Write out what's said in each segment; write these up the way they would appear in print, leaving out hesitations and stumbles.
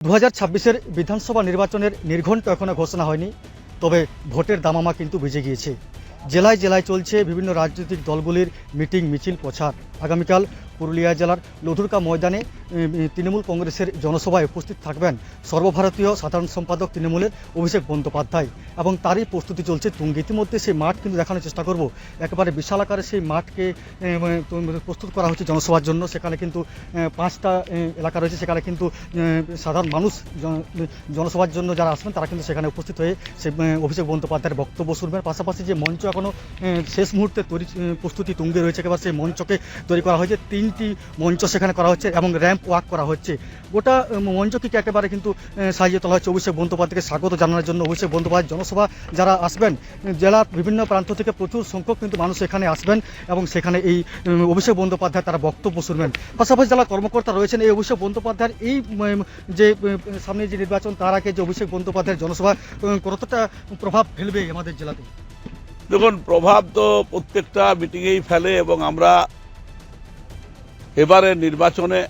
2026-এর বিধানসভা নির্বাচনের নির্ঘণ্ট এখনো ঘোষণা হয়নি, তবে ভোটের দামামা কিন্তু বেজে গিয়েছে। জেলায় জেলায় চলছে বিভিন্ন রাজনৈতিক দলগুলির মিটিং মিছিল প্রচার। আগামীকাল পুরুলিয়া জেলার লধুরকা ময়দানে তৃণমূল কংগ্রেসের জনসভায় উপস্থিত থাকবেন সর্বভারতীয় সাধারণ সম্পাদক তৃণমূলের অভিষেক বন্দ্যোপাধ্যায়, এবং তারই প্রস্তুতি চলছে তুঙ্গে। ইতিমধ্যে সেই মাঠ কিন্তু দেখানোর চেষ্টা করব। একেবারে বিশাল আকারে সেই মাঠকে প্রস্তুত করা হচ্ছে জনসভার জন্য। সেখানে কিন্তু 5টা এলাকা রয়েছে, সেখানে কিন্তু সাধারণ মানুষ জনসভার জন্য যারা আসবেন তারা কিন্তু সেখানে উপস্থিত হয়ে সেই অভিষেক বন্দ্যোপাধ্যায়ের বক্তব্য শুনবেন। পাশাপাশি যে মঞ্চ এখনও শেষ মুহূর্তে প্রস্তুতি তুঙ্গে রয়েছে, একেবারে সেই মঞ্চকে তৈরি করা হয়েছে। 3টি মঞ্চ সেখানে করা হচ্ছে এবং র্যাম্প ওয়াক করা হচ্ছে। গোটা মঞ্চকে একেবারে কিন্তু সাজিয়ে তোলা হচ্ছে অভিষেক বন্দ্যোপাধ্যায়কে স্বাগত জানানোর জন্য। অভিষেক বন্দ্যোপাধ্যায় জনসভা যারা আসবেন, জেলার বিভিন্ন প্রান্ত থেকে প্রচুর সংখ্যক কিন্তু মানুষ এখানে আসবেন এবং সেখানে এই অভিষেক বন্দ্যোপাধ্যায় তারা বক্তব্য শুনবেন। পাশাপাশি যারা কর্মকর্তা রয়েছেন, এই অভিষেক বন্দ্যোপাধ্যায়ের এই যে সামনে যে নির্বাচন, তার আগে যে অভিষেক বন্দ্যোপাধ্যায়ের জনসভা কতটা প্রভাব ফেলবে আমাদের জেলাতে? দেখুন, প্রভাব তো প্রত্যেকটা মিটিংয়েই ফেলে, এবং আমরা এবারে নির্বাচনে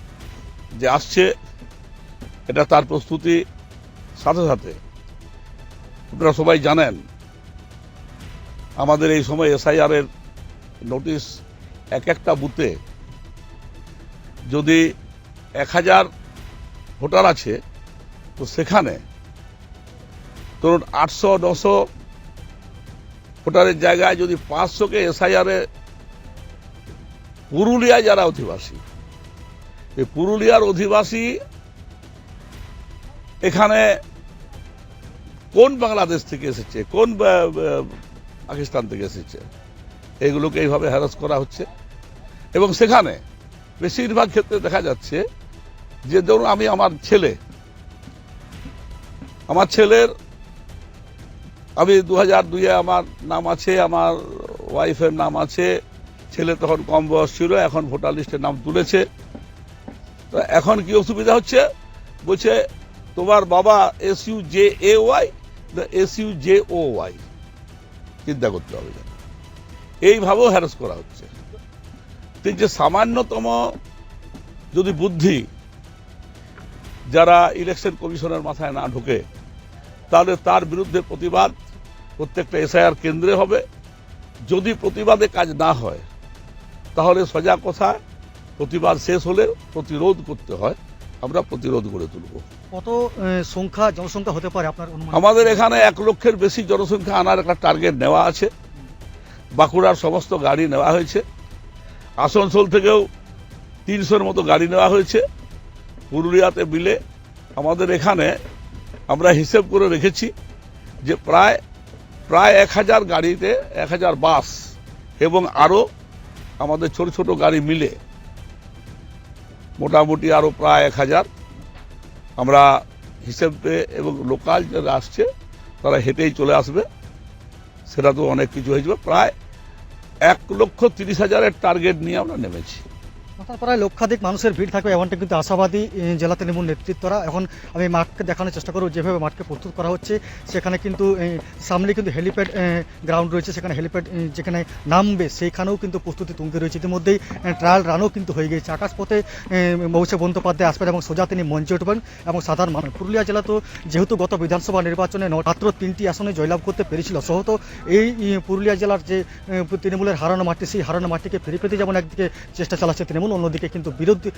যে আসছে এটা তার প্রস্তুতি সাথে সাথে আপনারা সবাই জানেন আমাদের এই সময় এসআইআর এর নোটিশ একটা বুথে যদি 1000 ভোটার আছে, তো সেখানে ধরুন 800-900 ভোটারের জায়গায় যদি 500কে এসআইআর এ পুরুলিয়ায় যারা অধিবাসী, এই পুরুলিয়ার অধিবাসী এখানে কোন বাংলাদেশ থেকে এসেছে, কোন পাকিস্তান থেকে এসেছে, এইগুলোকে এইভাবে হ্যারাস করা হচ্ছে। এবং সেখানে বেশিরভাগ ক্ষেত্রে দেখা যাচ্ছে যে ধরুন আমার ছেলের আমি 2002-এ আমার নাম আছে, আমার ওয়াইফের নাম আছে, ছেলে তখন কম বয়স ছিল, এখন ভোটার লিস্টে নাম তুলেছে। তো এখন কি অসুবিধা হচ্ছে, বলছে তোমার বাবা SUJAY না SUJOY, চিন্তা করতে হবে। এইভাবেও হ্যারাস করা হচ্ছে। ঠিক যে সামান্যতম যদি বুদ্ধি যারা ইলেকশন কমিশনের মাথায় না ঢোকে, তাহলে তার বিরুদ্ধে প্রতিবাদ প্রত্যেকটা এসআইআর কেন্দ্রে হবে। যদি প্রতিবাদে কাজ না হয়, তাহলে সোজা কথা প্রতিবাদ শেষ হলে প্রতিরোধ করতে হয়, আমরা প্রতিরোধ করে তুলব। কত জনসংখ্যা হতে পারে আপনার অনুমান? আমাদের এখানে 1 লক্ষের বেশি জনসংখ্যা আনার একটা টার্গেট নেওয়া আছে। বাঁকুড়ার সমস্ত গাড়ি নেওয়া হয়েছে, আসানসোল থেকেও 300-এর মতো গাড়ি নেওয়া হয়েছে। পুরুলিয়াতে মিলে আমাদের এখানে আমরা হিসেব করে রেখেছি যে প্রায় 1000 গাড়িতে 1000 বাস এবং আরও আমাদের ছোট ছোট গাড়ি মিলে মোটামুটি আরও প্রায় 1000 আমরা হিসেবে, এবং লোকাল যারা আসছে তারা হেঁটেই চলে আসবে, সেটা তো অনেক কিছু হয়ে যাবে। প্রায় 1,30,000-এর টার্গেট নিয়ে আমরা নেমেছি। প্রায় লক্ষাধিক মানুষের ভিড় থাকবে এমনটা কিন্তু আশাবাদী জেলা তৃণমূল নেতৃত্বরা। এখন আমি মাঠকে দেখানোর চেষ্টা করব, যেভাবে মাঠকে প্রস্তুত করা হচ্ছে। সেখানে কিন্তু সামনে কিন্তু হেলিপ্যাড গ্রাউন্ড রয়েছে, সেখানে হেলিপ্যাড যেখানে নামবে সেইখানেও কিন্তু প্রস্তুতি তুঙ্গে রয়েছে। ইতিমধ্যেই ট্রায়াল রানও কিন্তু হয়ে গেছে। আকাশপথে অভিষেক বন্দ্যোপাধ্যায় আসবেন এবং সোজা তিনি মঞ্চে উঠবেন এবং সাধারণ মানুষ। পুরুলিয়া জেলা তো যেহেতু গত বিধানসভা নির্বাচনে মাত্র 3টি আসনে জয়লাভ করতে পেরেছিল, সহত এই পুরুলিয়া জেলার যে তৃণমূলের হারানো মাটি, সেই হারানো মাটিকে ফিরে পেতে যেমন একদিকে চেষ্টা চালাচ্ছে তৃণমূল, অন্যদিকে কিন্তু বিরোধী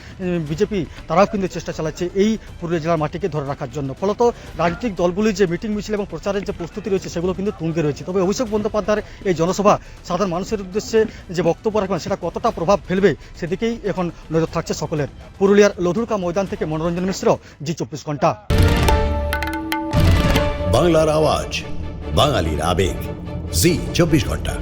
বিজেপি তারাও কিন্তু চেষ্টা চালাচ্ছে এই পুরুলিয়া জেলার মাটিকে ধরে রাখার জন্য। ফলত রাজনৈতিক দলগুলির যে মিটিং মিছিল এবং প্রচারের যে প্রস্তুতি রয়েছে সেগুলো কিন্তু তুঙ্গে রয়েছে। তবে অভিষেক বন্দ্যোপাধ্যায়ের এই জনসভা সাধারণ মানুষের উদ্দেশ্যে যে বক্তব্য রাখবেন সেটা কতটা প্রভাব ফেলবে সেদিকেই এখন নজর থাকছে সকলের। পুরুলিয়ার লধুরকা ময়দান থেকে মনোরঞ্জন মিশ্র, জি24 ঘন্টা। বাংলার আওয়াজ, বাঙালির আবেগ, জি24 ঘন্টা।